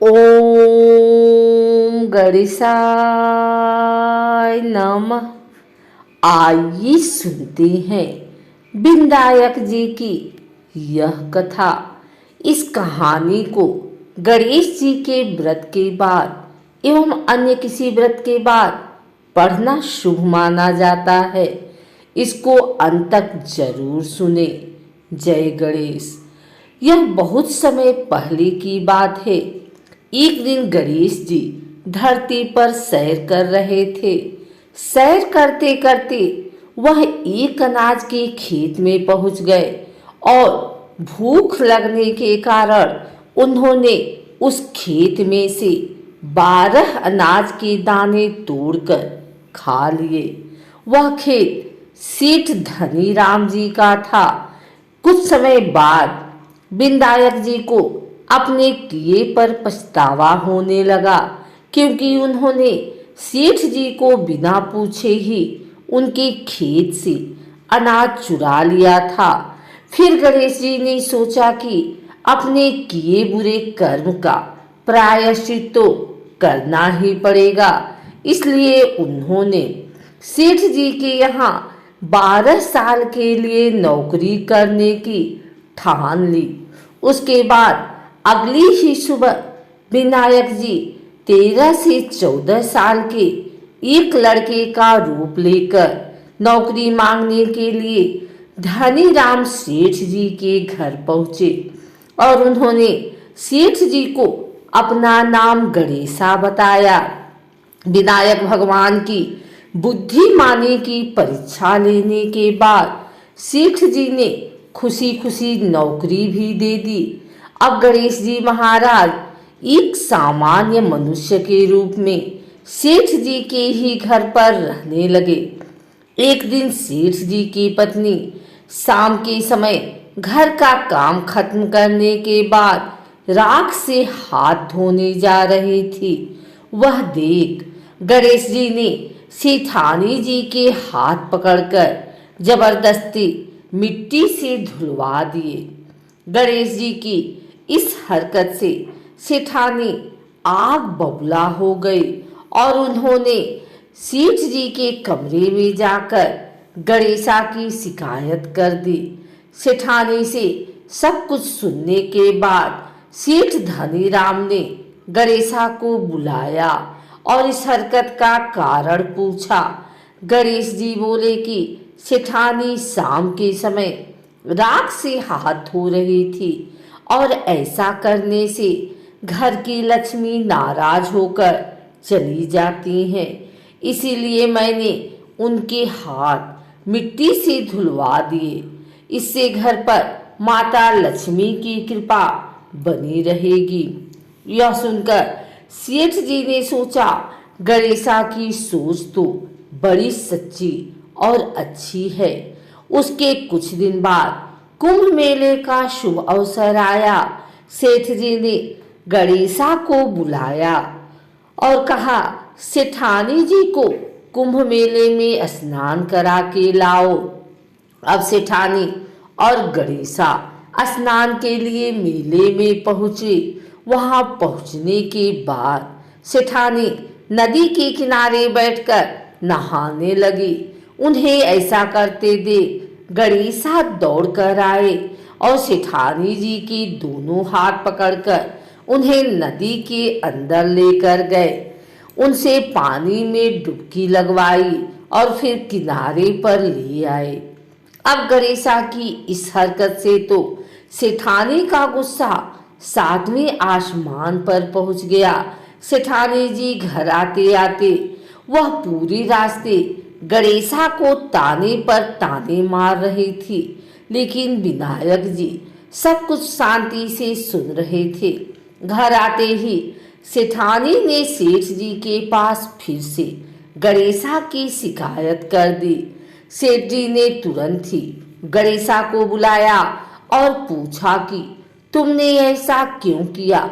ओम गणेशाय नमः। आइए सुनते हैं विनायक जी की यह कथा। इस कहानी को गणेश जी के व्रत के बाद एवं अन्य किसी व्रत के बाद पढ़ना शुभ माना जाता है। इसको अंत तक जरूर सुने। जय गणेश। यह बहुत समय पहले की बात है। एक दिन गणेश जी धरती पर सैर कर रहे थे। सैर करते करते वह एक अनाज के खेत में पहुंच गए और भूख लगने के कारण उन्होंने उस खेत में से 12 अनाज के दाने तोड़कर खा लिए। वह खेत सेठ धनीराम जी का था। कुछ समय बाद विनायक जी को अपने किए पर पछतावा होने लगा, क्योंकि उन्होंने सेठ जी को बिना पूछे ही उनके खेत से अनाज चुरा लिया था। फिर गणेश जी ने सोचा कि अपने किए बुरे कर्म का प्रायश्चित तो करना ही पड़ेगा। इसलिए उन्होंने सेठ जी के यहाँ 12 साल के लिए नौकरी करने की ठान ली। उसके बाद अगली ही सुबह विनायक जी 13 से 14 साल के एक लड़के का रूप लेकर नौकरी मांगने के लिए धनीराम सेठ जी के घर पहुंचे और उन्होंने सेठ जी को अपना नाम गणेशा बताया। विनायक भगवान की बुद्धिमानी की परीक्षा लेने के बाद सेठ जी ने खुशी खुशी नौकरी भी दे दी। अब गणेश जी महाराज एक सामान्य मनुष्य के रूप में सेठ जी के ही घर पर रहने लगे। एक दिन सेठ जी की पत्नी शाम के समय घर का काम खत्म करने के बाद राख से हाथ धोने जा रही थी। वह देख गणेश जी ने सेठानी जी के हाथ पकड़कर जबरदस्ती मिट्टी से धुलवा दिए। गणेश जी की इस हरकत से सेठानी आग बबूला हो गई और उन्होंने सेठ जी के कमरे में जाकर गणेशा की शिकायत कर दी। सेठानी से सब कुछ सुनने के बाद सेठ धनीराम ने गणेशा को बुलाया और इस हरकत का कारण पूछा। गणेश जी बोले कि सेठानी शाम के समय राख से हाथ धो रही थी और ऐसा करने से घर की लक्ष्मी नाराज होकर चली जाती हैं। इसीलिए मैंने उनके हाथ मिट्टी से धुलवा दिए। इससे घर पर माता लक्ष्मी की कृपा बनी रहेगी। यह सुनकर सेठ जी ने सोचा, गणेशा की सोच तो बड़ी सच्ची और अच्छी है। उसके कुछ दिन बाद कुंभ मेले का शुभ अवसर आया। सेठ जी ने गणेशा को बुलाया और कहा, सेठानी जी को कुंभ मेले में स्नान करा के लाओ। अब सेठानी और गणेशा स्नान के लिए मेले में पहुंचे। वहां पहुंचने के बाद सेठानी नदी के किनारे बैठकर नहाने लगी। उन्हें ऐसा करते देख गणेशा दौड़ कर आए और सेठानी जी की दोनों हाथ पकड़कर उन्हें नदी के अंदर लेकर गए। उनसे पानी में डुबकी लगवाई और फिर किनारे पर ले आए। अब गणेशा की इस हरकत से तो सेठानी का गुस्सा 7वें आसमान पर पहुंच गया। सेठानी जी घर आते आते वह पूरी रास्ते गणेशा को ताने पर ताने मार रही थी, लेकिन विनायक जी सब कुछ शांति से सुन रहे थे। घर आते ही सेठानी ने सेठ जी के पास फिर से गणेशा की शिकायत कर दी। सेठ जी ने तुरंत ही गणेशा को बुलाया और पूछा कि तुमने ऐसा क्यों किया।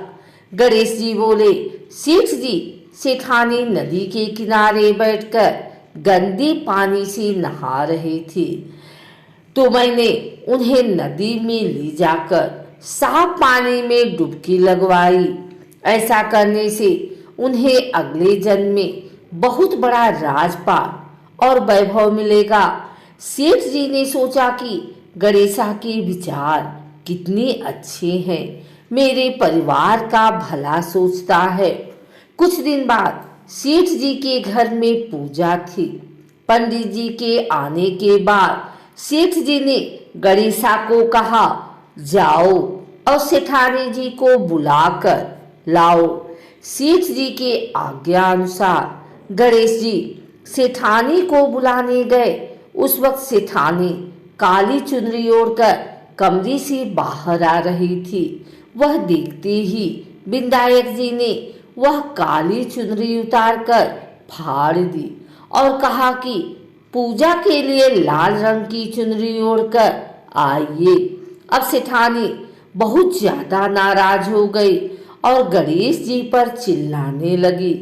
गणेश जी बोले, सेठ जी, सेठानी नदी के किनारे बैठकर गंदे पानी से नहा रहे थे, तो मैंने उन्हें नदी में ले जाकर साफ पानी में डुबकी लगवाई। ऐसा करने से उन्हें अगले जन्म में बहुत बड़ा राजपाट और वैभव मिलेगा। सेठ जी ने सोचा कि गणेशा के विचार कितने अच्छे हैं, मेरे परिवार का भला सोचता है। कुछ दिन बाद सेठ जी के घर में पूजा थी। पंडित जी के आने के बाद सेठ जी ने गणेशा को कहा, जाओ और सेठानी जी को बुलाकर लाओ। सेठ जी के आज्ञा अनुसार गणेश जी सेठानी को बुलाने गए। उस वक्त सेठानी काली चुनरी ओढ़कर कमरे से बाहर आ रही थी। वह देखते ही विनायक जी ने वह काली चुनरी उतारकर फाड़ दी और कहा कि पूजा के लिए लाल रंग की चुनरी ओढ़कर आइए। अब सेठानी बहुत ज्यादा नाराज हो गई और गणेश जी पर चिल्लाने लगी।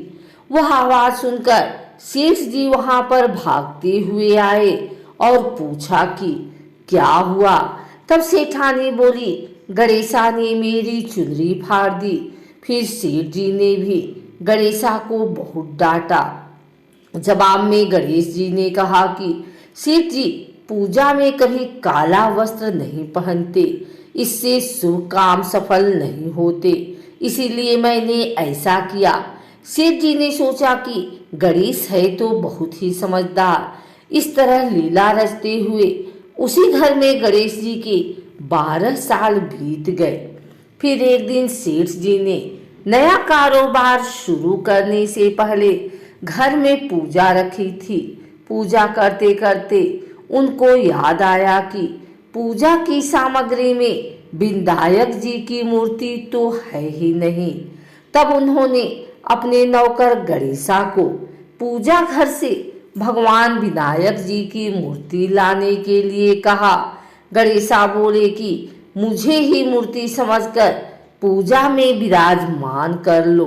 वह आवाज सुनकर सेठ जी वहां पर भागते हुए आए और पूछा कि क्या हुआ। तब सेठानी बोली, गणेशा ने मेरी चुनरी फाड़ दी। फिर सेठ जी ने भी गणेशा को बहुत डांटा। जवाब में गणेश जी ने कहा कि सेठ जी पूजा में कभी काला वस्त्र नहीं पहनते, इससे शुभ काम सफल नहीं होते, इसीलिए मैंने ऐसा किया। सेठ जी ने सोचा कि गणेश है तो बहुत ही समझदार। इस तरह लीला रचते हुए उसी घर में गणेश जी के 12 साल बीत गए। फिर एक दिन सेठ जी ने नया कारोबार शुरू करने से पहले घर में पूजा रखी थी। पूजा करते करते उनको याद आया कि पूजा की सामग्री में विनायक जी की मूर्ति तो है ही नहीं। तब उन्होंने अपने नौकर गणेशा को पूजा घर से भगवान विनायक जी की मूर्ति लाने के लिए कहा। गणेशा बोले कि मुझे ही मूर्ति समझकर पूजा में विराजमान कर लो,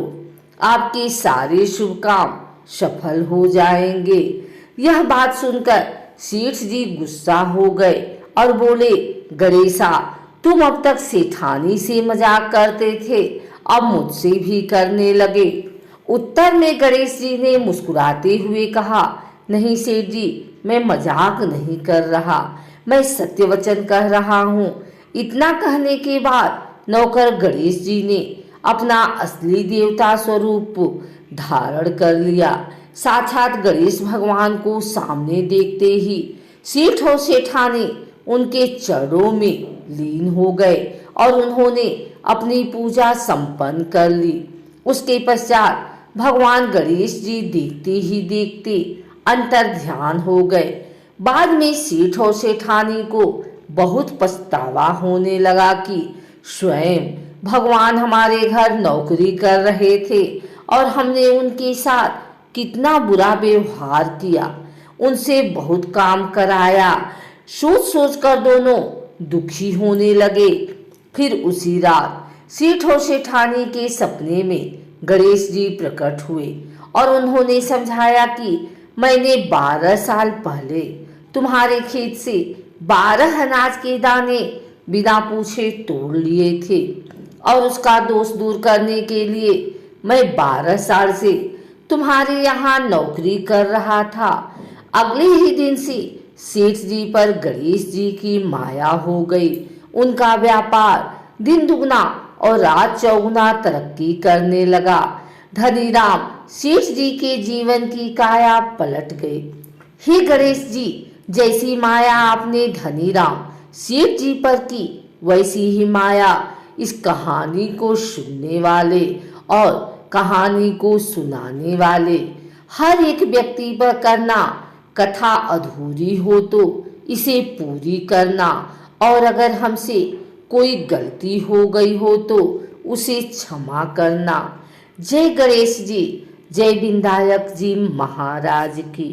आपके सारे शुभ काम सफल हो जाएंगे। यह बात सुनकर सेठ जी गुस्सा हो गए और बोले, गणेशा तुम अब तक सेठानी से मजाक करते थे, अब मुझसे भी करने लगे। उत्तर में गणेश जी ने मुस्कुराते हुए कहा, नहीं सेठ जी, मैं मजाक नहीं कर रहा, मैं सत्य वचन कह रहा हूँ। इतना कहने के बाद नौकर गणेश जी ने अपना असली देवता स्वरूप धारण कर लिया। साक्षात गणेश भगवान को सामने देखते ही सेठ और सेठानी उनके चरणों में लीन हो गए और उन्होंने अपनी पूजा संपन्न कर ली। उसके पश्चात भगवान गणेश जी देखते ही देखते अंतर ध्यान हो गए। बाद में सेठ और सेठानी को बहुत पछतावा होने लगा कि स्वयं भगवान हमारे घर नौकरी कर रहे थे और हमने उनके साथ कितना बुरा व्यवहार किया, उनसे बहुत काम कराया। सोच सोच कर दोनों दुखी होने लगे। फिर उसी रात सेठ और सेठानी के सपने में गणेश जी प्रकट हुए और उन्होंने समझाया कि मैंने 12 साल पहले तुम्हारे खेत से 12 अनाज के दाने बिना पूछे तोड़ लिए थे और उसका दोष दूर करने के लिए मैं 12 साल से तुम्हारे यहाँ नौकरी कर रहा था। अगले ही दिन से सेठ जी पर गणेश जी की माया हो गई। उनका व्यापार दिन दुगना और रात चौगुना तरक्की करने लगा। धनीराम सेठ जी के जीवन की काया पलट गई। हे गणेश जी, जैसी माया आपने धनीराम सेठ जी पर की, वैसी ही माया इस कहानी को सुनने वाले और कहानी को सुनाने वाले हर एक व्यक्ति पर करना। कथा अधूरी हो तो इसे पूरी करना और अगर हमसे कोई गलती हो गई हो तो उसे क्षमा करना। जय गणेश जी, जय विनायक जी महाराज की।